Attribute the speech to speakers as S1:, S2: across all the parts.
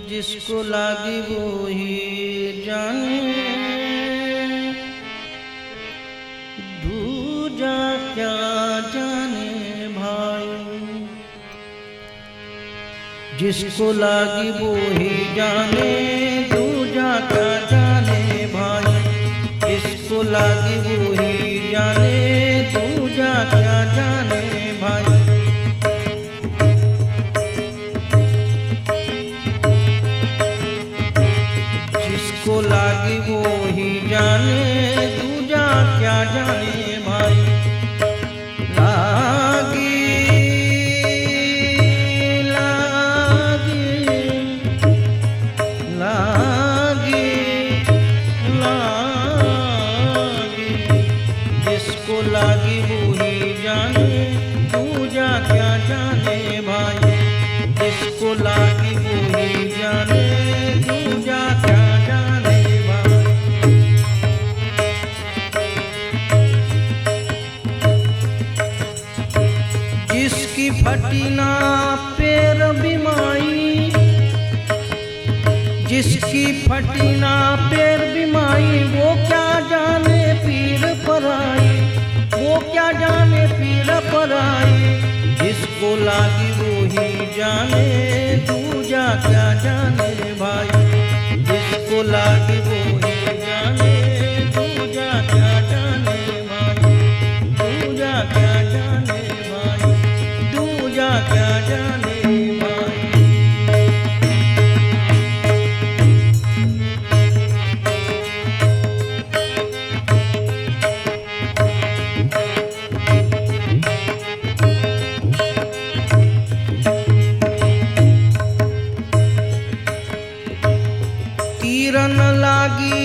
S1: जिसको लागी वो ही जाने, दूजा क्या जाने भाई। जिसको लागी वो ही जाने, दूजा क्या जाने भाई। जिसको लागी वो ही जाने, दूजा क्या जाने भाई। जिसको लागी वो ही जाने, दूजा क्या जाने भाई। लागी लागी लागी लागी, जिसको लागी वो ही जाने, दूजा क्या जाने भाई। जिसको लागी वो ही जाने, दूजा क्या जाने भाई। जिसकी फटी ना पैर बिमाई, जिसकी फटी ना पैर बिमाई, वो क्या जाने पीर पराई, वो क्या जाने पीर पराई। जिसको लागी वो ही जाने, दूजा क्या जाने भाई। जिसको लागी वो ही जाने, दूजा क्या जाने भाई। दूजा क्या जाने भाई, दूजा क्या जाने भाई। तीरन लागी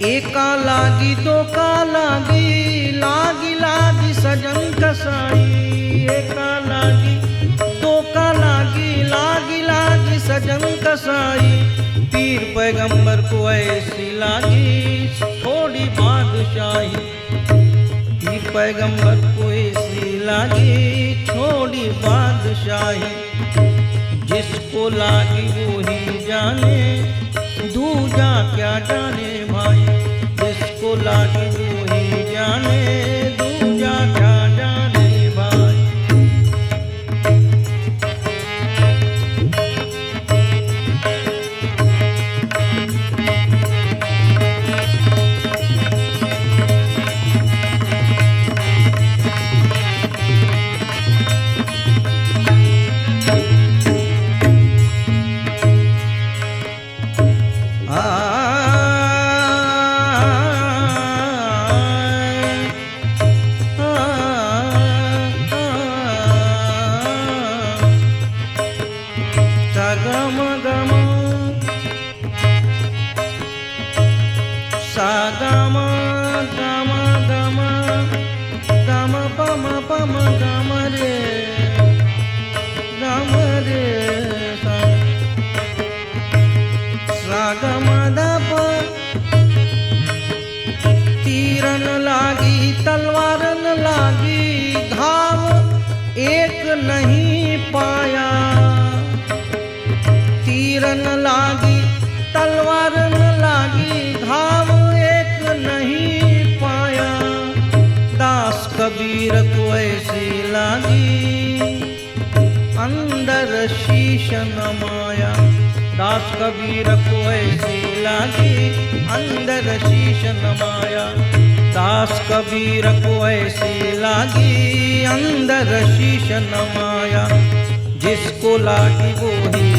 S1: एका लागी दो का लागी, लागी लागी सजन कसाई। एका लागी दो का लागी, लागी लागी सजन कसाई। पीर पैगंबर को ऐसी लागी, थोड़ी बादशाही। पीर पैगंबर को ऐसी लागी, थोड़ी बादशाही। जिसको लागी वो ही जाने, दूजा क्या जाने भाई। जिसको लागी वो ही जाने, दूजा क्या जाने भाई। सागमा गमा गमा गम पम पम गम रे सागम दप। तीरन लागी तलवारन लागी, घाव एक नहीं पाया। तीरन लागी तलवारन लागी, घाव एक नहीं पाया। दास कबीर को ऐसी लागी, अंदर शीश नमाया। दास कबीर को ऐसी लागी, अंदर शीश नमाया। दास कबीर को ऐसी लागी, अंदर शीश नमाया। जिसको लागी वो ही